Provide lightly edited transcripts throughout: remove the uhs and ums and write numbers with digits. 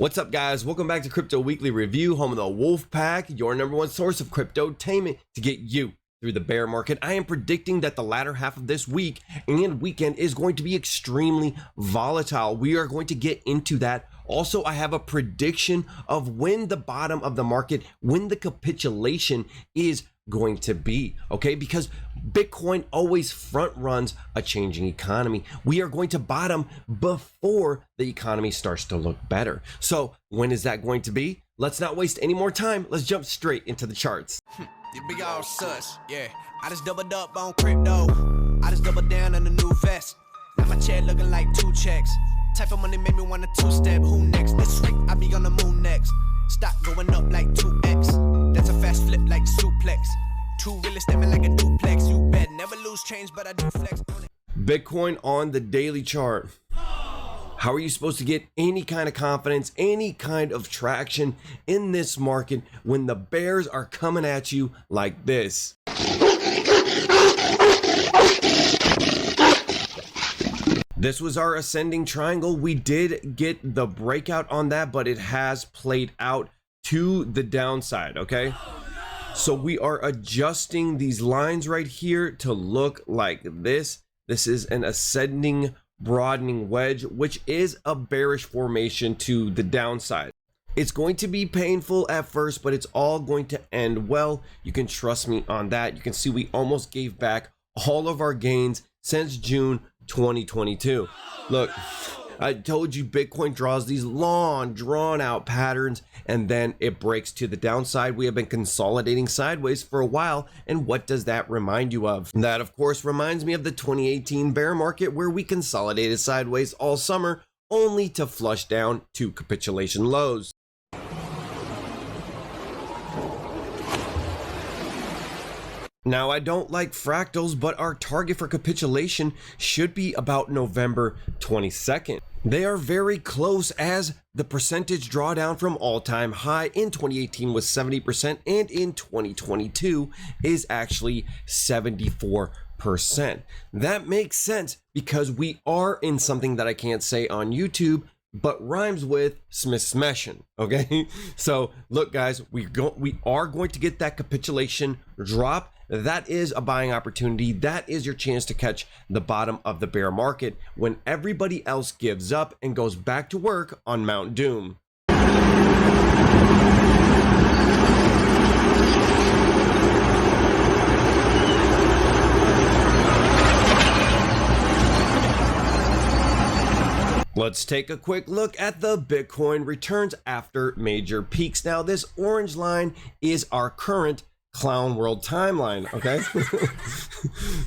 What's up, guys? Welcome back to Crypto Weekly Review, home of the Wolf Pack, your number one source of cryptotainment to get you through the bear market. I am predicting that the latter half of this week and weekend is going to be extremely volatile. We are going to get into that. Also, I have a prediction of when the bottom of the market, when the capitulation is going to be, okay? Because Bitcoin always front runs a changing economy. We are going to bottom before the economy starts to look better. So when is that going to be? Let's not waste any more time. Let's jump straight into the charts. You big old sus, yeah. I just doubled up on crypto. I just doubled down on the new vest. Now my chair looking like 2 checks. Type of money made me want a 2-step. Who next? This week I be on the moon next. Stock going up like 2x. That's a fast flip like suplex. 2 really stepping like a duplex. You bet never lose change, but I do flex on it. Bitcoin on the daily chart. How are you supposed to get any kind of confidence, any kind of traction in this market when the bears are coming at you like this? This was our ascending triangle. We did get the breakout on that, but it has played out to the downside, okay? So we are adjusting these lines right here to look like this. This is an ascending broadening wedge, which is a bearish formation to the downside. It's going to be painful at first, but it's all going to end well. You can trust me on that. You can see we almost gave back all of our gains since June 2022. Look, I told you Bitcoin draws these long, drawn out patterns, and then it breaks to the downside. We have been consolidating sideways for a while, and what does that remind you of? That, of course, reminds me of the 2018 bear market, where we consolidated sideways all summer, only to flush down to capitulation lows. Now, I don't like fractals, but our target for capitulation should be about November 22nd. They are very close, as the percentage drawdown from all-time high in 2018 was 70%, and in 2022 is actually 74%. That makes sense because we are in something that I can't say on YouTube, but rhymes with smeshin, okay? So look, guys, we are going to get that capitulation drop. That is a buying opportunity. That is your chance to catch the bottom of the bear market when everybody else gives up and goes back to work on Mount Doom. Let's take a quick look at the Bitcoin returns after major peaks. Now, this orange line is our current Clown World timeline, okay?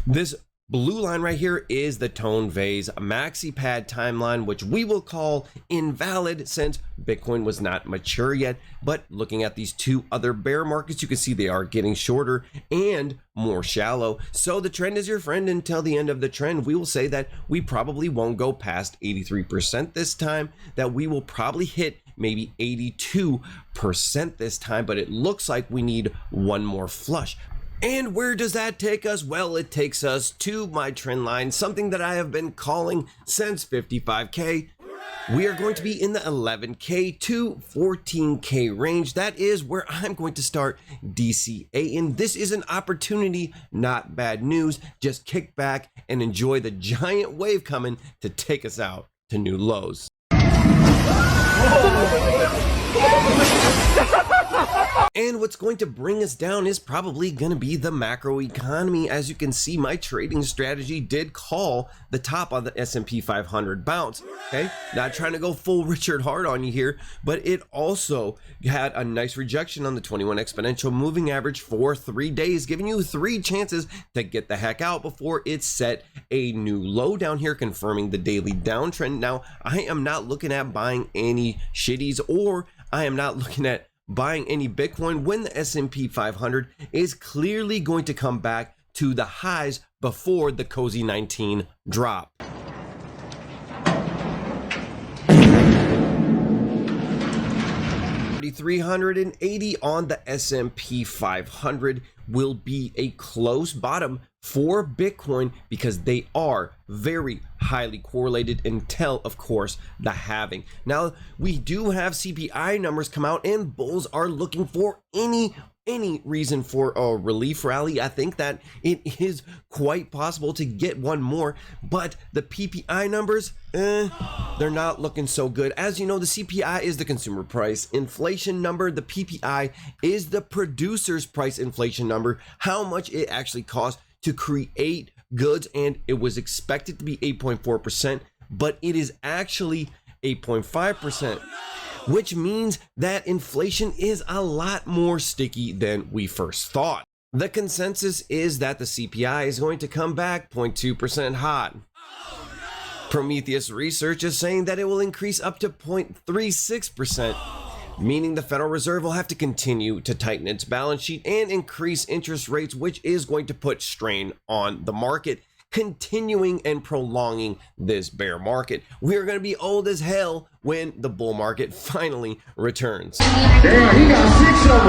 This blue line right here is the Tone Vays MaxiPad timeline, which we will call invalid since Bitcoin was not mature yet. But looking at these two other bear markets, you can see they are getting shorter and more shallow. So the trend is your friend until the end of the trend. We will say that we probably won't go past 83% this time, that we will probably hit maybe 82% this time, but it looks like we need one more flush. And where does that take us? Well, it takes us to my trend line, something that I have been calling since 55K. We are going to be in the 11K to 14K range. That is where I'm going to start DCAing. This is an opportunity, not bad news. Just kick back and enjoy the giant wave coming to take us out to new lows. And what's going to bring us down is probably going to be the macro economy. As you can see, my trading strategy did call the top of the S&P 500 bounce. Okay, not trying to go full Richard Hart on you here, but it also had a nice rejection on the 21 exponential moving average for 3 days, giving you 3 chances to get the heck out before it set a new low down here, confirming the daily downtrend. Now, I am not looking at buying any shitties, or I am not looking at buying any Bitcoin when the S&P 500 is clearly going to come back to the highs before the Cozy 19 drop. $380 on the S&P 500 will be a close bottom for Bitcoin because they are very highly correlated until, of course, the halving. Now, we do have CPI numbers come out, and bulls are looking for any reason for a relief rally. I think that it is quite possible to get one more, but the PPI numbers, they're not looking so good. As you know, the CPI is the consumer price inflation number. The PPI is the producer's price inflation number, how much it actually costs to create goods, and it was expected to be 8.4%, but it is actually 8.5%. Which means that inflation is a lot more sticky than we first thought. The consensus is that the CPI is going to come back 0.2% hot. Prometheus Research is saying that it will increase up to 0.36%, meaning the Federal Reserve will have to continue to tighten its balance sheet and increase interest rates, which is going to put strain on the market, continuing and prolonging this bear market. We are going to be old as hell when the bull market finally returns. Damn, he got 6 of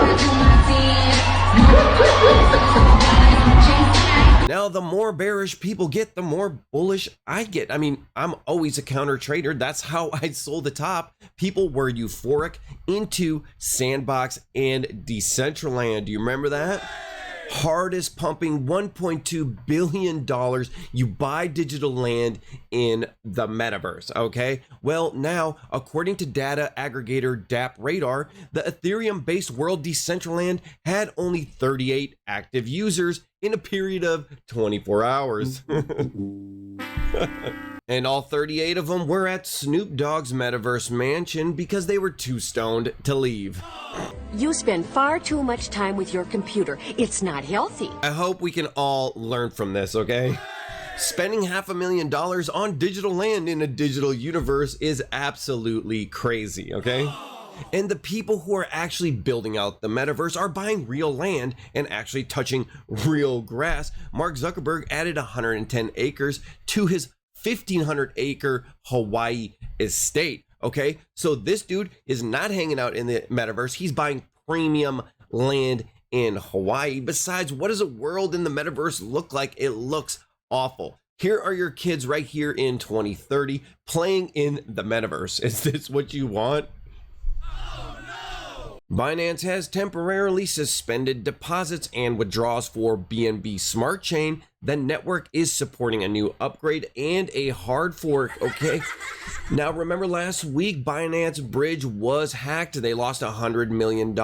them. Now, the more bearish people get, the more bullish I get. I mean, I'm always a counter trader. That's how I sold the top. People were euphoric into Sandbox and Decentraland. Do you remember that? Hardest pumping $1.2 billion. You buy digital land in the metaverse, okay? Well, now, according to data aggregator DappRadar, the Ethereum-based world Decentraland had only 38 active users in a period of 24 hours. And all 38 of them were at Snoop Dogg's metaverse mansion because they were too stoned to leave. You spend far too much time with your computer. It's not healthy. I hope we can all learn from this, okay? Spending $500,000 on digital land in a digital universe is absolutely crazy, okay? And the people who are actually building out the metaverse are buying real land and actually touching real grass. Mark Zuckerberg added 110 acres to his 1,500-acre Hawaii estate, okay? So this dude is not hanging out in the metaverse. He's buying premium land in Hawaii. Besides, what does a world in the metaverse look like? It looks awful. Here are your kids right here in 2030 playing in the metaverse. Is this what you want? Binance has temporarily suspended deposits and withdrawals for BNB Smart Chain. The network is supporting a new upgrade and a hard fork, okay? Now, remember last week, Binance Bridge was hacked. They lost $100 million.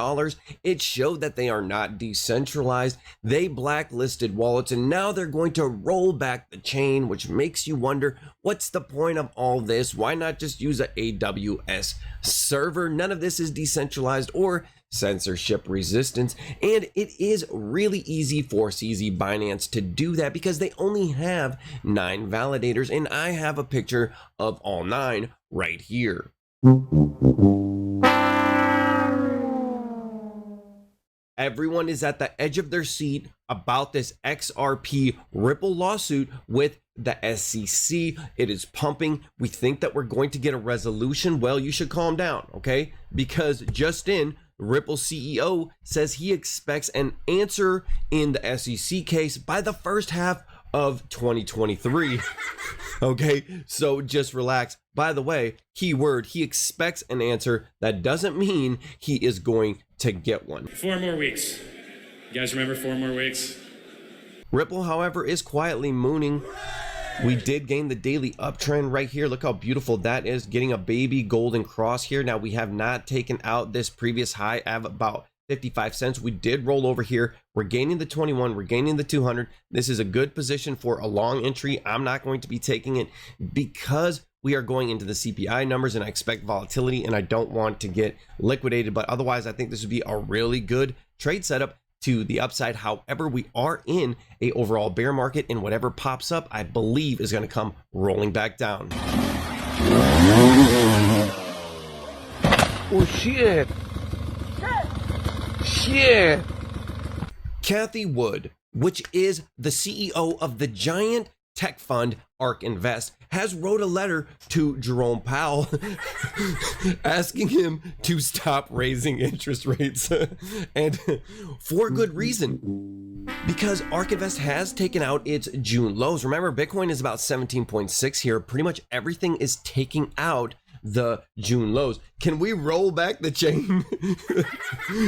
It showed that they are not decentralized. They blacklisted wallets, and now they're going to roll back the chain, which makes you wonder, what's the point of all this? Why not just use an AWS server? None of this is decentralized or censorship resistance, and it is really easy for CZ Binance to do that because they only have 9 validators, and I have a picture of all 9 right here. Everyone is at the edge of their seat about this XRP Ripple lawsuit with the SEC. It is pumping. We think that we're going to get a resolution. Well, you should calm down, okay? Because just in, Ripple CEO says he expects an answer in the SEC case by the first half of 2023. Okay, so just relax. By the way, keyword, he expects an answer. That doesn't mean he is going to get one. 4 more weeks. You guys remember 4 more weeks? Ripple, however, is quietly mooning. We did gain the daily uptrend right here. Look how beautiful that is, getting a baby golden cross here. Now, we have not taken out this previous high of about 55 cents. We did roll over here. We're gaining the 21, we're gaining the 200. This is a good position for a long entry. I'm not going to be taking it because we are going into the CPI numbers and I expect volatility and I don't want to get liquidated. But otherwise, I think this would be a really good trade setup to the upside. However, we are in a overall bear market, and whatever pops up, I believe, is going to come rolling back down. Oh shit! Shit! Cathie Wood, which is the CEO of the giant tech fund ARK Invest, has wrote a letter to Jerome Powell asking him to stop raising interest rates, and for good reason. because ARK Invest has taken out its June lows. Remember, Bitcoin is about 17.6 here. Pretty much everything is taking out the June lows. Can we roll back the chain?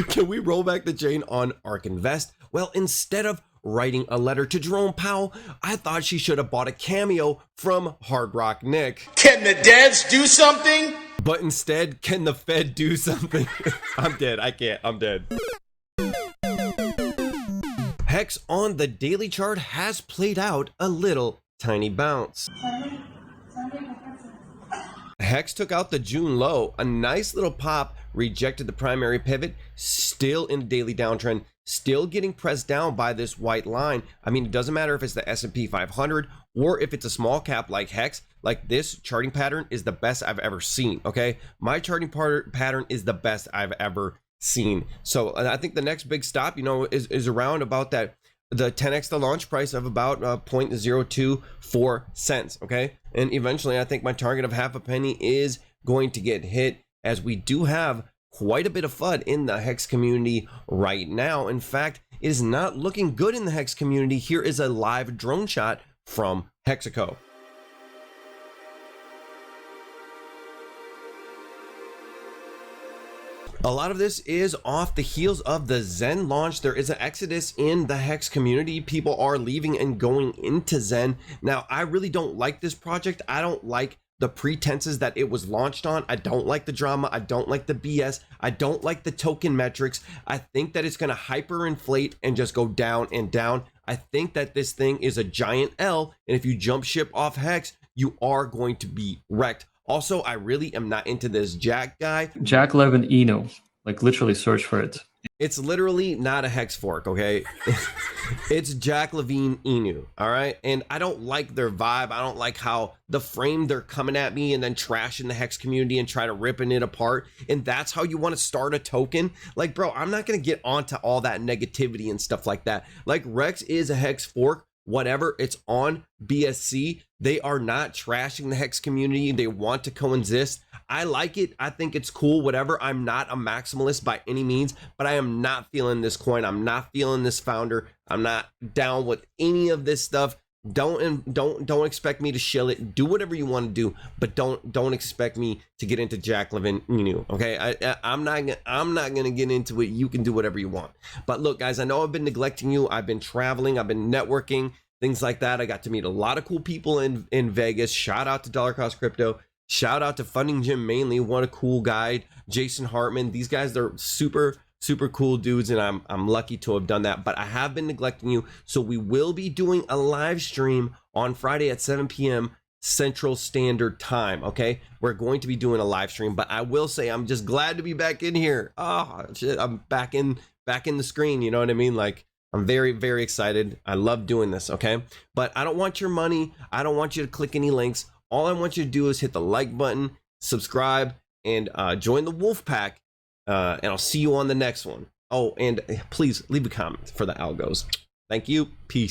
Can we roll back the chain on ARK Invest? Well, instead of writing a letter to Jerome Powell, I thought she should have bought a cameo from Hard Rock Nick. Can the Deads do something? But instead, can the Fed do something? I'm dead. I can't. I'm dead. Hex on the daily chart has played out a little tiny bounce. Hex took out the June low, a nice little pop, rejected the primary pivot, still in the daily downtrend, still getting pressed down by this white line. I mean, it doesn't matter if it's the S&P 500 or if it's a small cap like Hex. Like, this charting pattern is the best I've ever seen, okay? My charting pattern is the best I've ever seen. So I think the next big stop, you know, is around about that, the 10x the launch price of about 0.024 cents, okay? And eventually I think my target of half a penny is going to get hit, as we do have quite a bit of FUD in the Hex community right now. In fact, it is not looking good in the Hex community. Here is a live drone shot from Hexaco. A lot of this is off the heels of the Zen launch. There is an exodus in the Hex community. People are leaving and going into Zen. Now, I really don't like this project. I don't like the pretenses that it was launched on. I don't like the drama. I don't like the BS. I don't like the token metrics. I think that it's going to hyperinflate and just go down and down. I think that this thing is a giant L, and if you jump ship off Hex, you are going to be wrecked. Also, I really am not into this Jack guy. Jack Levin Inu, like literally search for it. It's literally not a Hex fork, okay? It's Jack Levine Inu, all right? And I don't like their vibe. I don't like how the frame they're coming at me and then trashing the Hex community and try to ripping it apart. And that's how you want to start a token? Like, bro, I'm not going to get onto all that negativity and stuff like that. Like, Rex is a Hex fork. Whatever, it's on BSC. They are not trashing the Hex community. They want to coexist. I like it. I think it's cool, whatever. I'm not a maximalist by any means, but I am not feeling this coin. I'm not feeling this founder. I'm not down with any of this stuff. Don't expect me to shill it. Do whatever you want to do, but don't expect me to get into Jack Levin Inu. Okay, I'm not gonna get into it. You can do whatever you want. But look, guys, I know I've been neglecting you. I've been traveling. I've been networking, things like that. I got to meet a lot of cool people in Vegas. Shout out to Dollar Cost Crypto. Shout out to Funding Jim mainly. What a cool guy. Jason Hartman. These guys, they're super cool dudes, and I'm lucky to have done that. But I have been neglecting you, so we will be doing a live stream on Friday at 7 p.m. Central Standard Time. Okay, we're going to be doing a live stream, but I will say I'm just glad to be back in here. Oh shit, I'm back in the screen. You know what I mean? Like, I'm very excited. I love doing this. Okay, but I don't want your money. I don't want you to click any links. All I want you to do is hit the like button, subscribe, and join the Wolf Pack. And I'll see you on the next one. Oh, and please leave a comment for the algos. Thank you. Peace.